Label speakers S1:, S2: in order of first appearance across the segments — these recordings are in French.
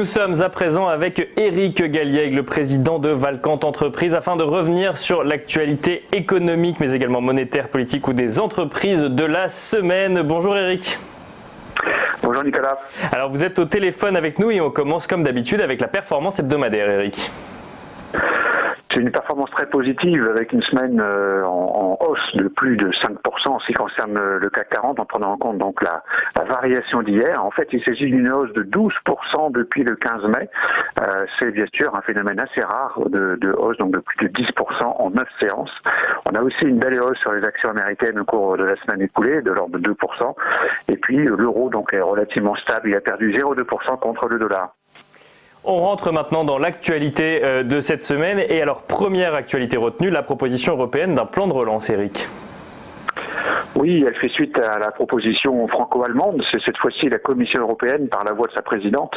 S1: Nous sommes à présent avec Éric Galliègue, le président de Valcante Entreprises, afin de revenir sur l'actualité économique, mais également monétaire, politique ou des entreprises de la semaine. Bonjour Éric.
S2: Bonjour Nicolas.
S1: Alors vous êtes au téléphone avec nous et on commence comme d'habitude avec la performance hebdomadaire, Éric.
S2: C'est une performance très positive avec une semaine en hausse de plus de 5% en ce qui concerne le CAC 40 en prenant en compte donc la variation d'hier. En fait, il s'agit d'une hausse de 12% depuis le 15 mai. C'est bien sûr un phénomène assez rare de hausse, donc de plus de 10% en 9 séances. On a aussi une belle hausse sur les actions américaines au cours de la semaine écoulée, de l'ordre de 2%. Et puis l'euro donc est relativement stable, il a perdu 0,2% contre le dollar.
S1: On rentre maintenant dans l'actualité de cette semaine. Et alors, première actualité retenue, la proposition européenne d'un plan de relance, Éric.
S2: Oui, elle fait suite à la proposition franco-allemande. C'est cette fois-ci la Commission européenne, par la voix de sa présidente,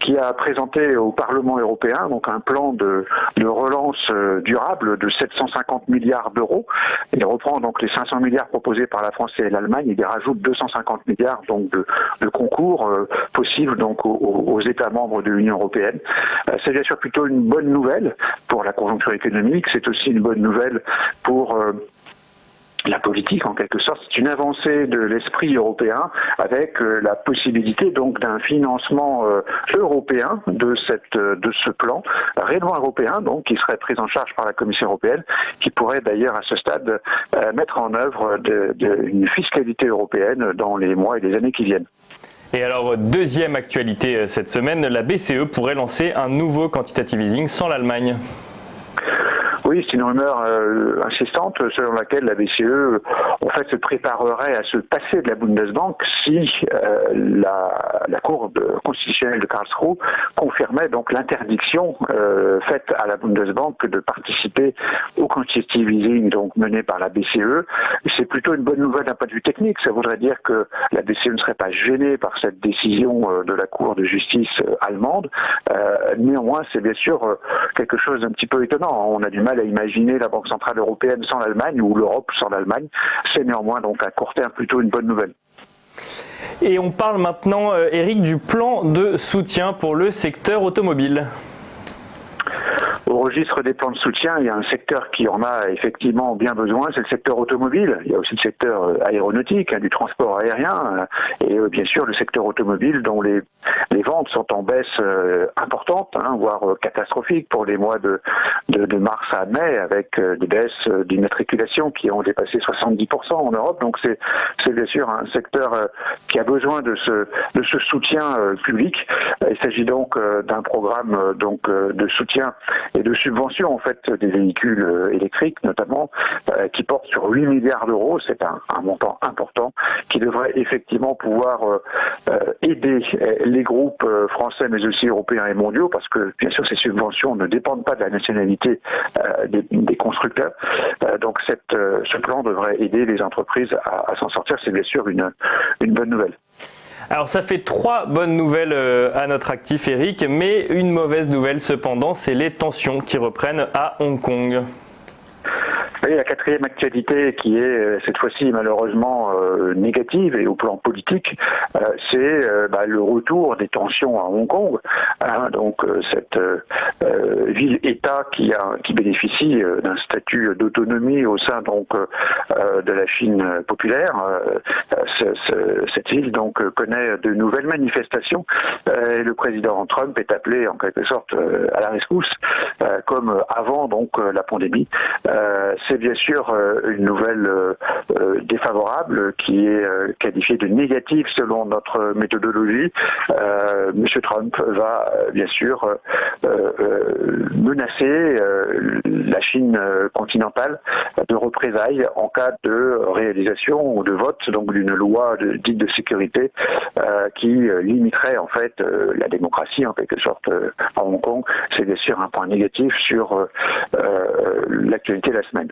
S2: qui a présenté au Parlement européen donc un plan de relance durable de 750 milliards d'euros. Il reprend donc les 500 milliards proposés par la France et l'Allemagne. Il y rajoute 250 milliards donc de concours possibles donc aux États membres de l'Union européenne. C'est bien sûr plutôt une bonne nouvelle pour la conjoncture économique. C'est aussi une bonne nouvelle pour la politique, en quelque sorte. C'est une avancée de l'esprit européen avec la possibilité donc d'un financement européen de ce plan, réellement européen, donc qui serait pris en charge par la Commission européenne, qui pourrait d'ailleurs à ce stade mettre en œuvre une fiscalité européenne dans les mois et les années qui viennent.
S1: Et alors, deuxième actualité cette semaine, la BCE pourrait lancer un nouveau quantitative easing sans l'Allemagne.
S2: Oui, c'est une rumeur insistante selon laquelle la BCE en fait se préparerait à se passer de la Bundesbank si la Cour constitutionnelle de Karlsruhe confirmait donc l'interdiction faite à la Bundesbank de participer au quantitative easing donc mené par la BCE. C'est plutôt une bonne nouvelle d'un point de vue technique. Ça voudrait dire que la BCE ne serait pas gênée par cette décision de la Cour de justice allemande. Néanmoins, c'est bien sûr quelque chose d'un petit peu étonnant. On a du mal à imaginer la Banque centrale européenne sans l'Allemagne ou l'Europe sans l'Allemagne. C'est néanmoins donc à court terme plutôt une bonne nouvelle.
S1: Et on parle maintenant, Éric, du plan de soutien pour le secteur automobile.
S2: Au registre des plans de soutien, il y a un secteur qui en a effectivement bien besoin, c'est le secteur automobile. Il y a aussi le secteur aéronautique, du transport aérien, et bien sûr le secteur automobile dont les ventes sont en baisse importante, voire catastrophique pour les mois de mars à mai, avec des baisses d'immatriculation qui ont dépassé 70% en Europe. Donc c'est bien sûr un secteur qui a besoin de ce soutien public. Il s'agit donc d'un programme de soutien et de subvention en fait des véhicules électriques notamment, qui porte sur 8 milliards d'euros. C'est un montant important qui devrait effectivement pouvoir aider les groupes français mais aussi européens et mondiaux, parce que bien sûr ces subventions ne dépendent pas de la nationalité des constructeurs. Donc ce plan devrait aider les entreprises à s'en sortir. C'est bien sûr une bonne nouvelle.
S1: Alors ça fait 3 bonnes nouvelles à notre actif, Éric, mais une mauvaise nouvelle cependant, c'est les tensions qui reprennent à Hong Kong.
S2: Et la quatrième actualité qui est cette fois-ci malheureusement négative et au plan politique, c'est le retour des tensions à Hong Kong. Donc cette ville-État qui bénéficie d'un statut d'autonomie au sein donc de la Chine populaire. Cette ville donc connaît de nouvelles manifestations et le président Trump est appelé en quelque sorte à la rescousse, comme avant donc la pandémie. C'est bien sûr une nouvelle défavorable qui est qualifiée de négative selon notre méthodologie. Monsieur Trump va bien sûr menacer la Chine continentale de représailles en cas de réalisation ou de vote donc d'une loi dite de sécurité qui limiterait en fait la démocratie en quelque sorte à Hong Kong. C'est bien sûr un point négatif sur l'actualité de la semaine.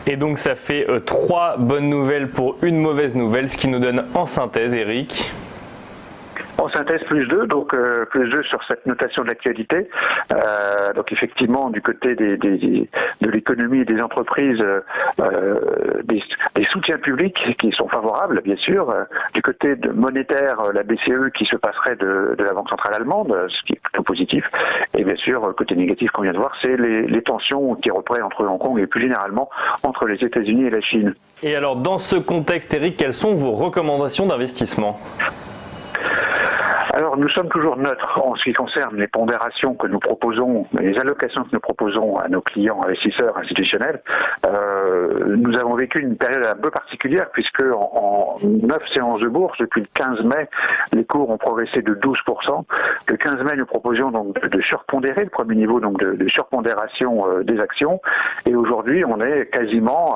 S1: Et donc ça fait 3 bonnes nouvelles pour une mauvaise nouvelle, ce qui nous donne en synthèse, Éric.
S2: En synthèse, +2, donc +2 sur cette notation de l'actualité. Donc effectivement, du côté de l'économie et des entreprises, des soutiens publics qui sont favorables, bien sûr. Du côté monétaire, la BCE qui se passerait de la Banque centrale allemande, ce qui est plutôt positif. Et bien sûr, côté négatif qu'on vient de voir, c'est les tensions qui reprennent entre Hong Kong et plus généralement entre les États-Unis et la Chine.
S1: Et alors, dans ce contexte, Eric, quelles sont vos recommandations d'investissement ?
S2: Alors, nous sommes toujours neutres en ce qui concerne les pondérations que nous proposons, les allocations que nous proposons à nos clients investisseurs institutionnels. Nous avons vécu une période un peu particulière puisque en 9 séances de bourse, depuis le 15 mai, les cours ont progressé de 12%. Le 15 mai, nous proposions donc de surpondérer, le premier niveau donc de surpondération des actions. Et aujourd'hui, on est quasiment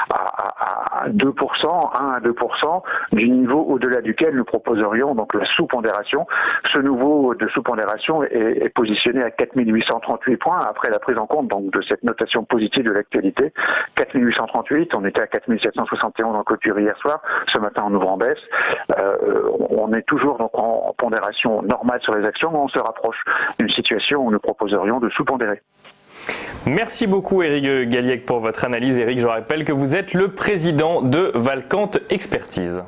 S2: à 2%, 1 à 2% du niveau au-delà duquel nous proposerions donc la sous-pondération. Ce niveau de sous-pondération est positionné à 4838 points après la prise en compte donc de cette notation positive de l'actualité. 4838, on était à 4771 en clôture hier soir, ce matin on ouvre en baisse. On est toujours donc en pondération normale sur les actions, mais on se rapproche d'une situation où nous proposerions de sous-pondérer.
S1: Merci beaucoup Eric Galliègue pour votre analyse. Eric, je rappelle que vous êtes le président de Valcante Expertise.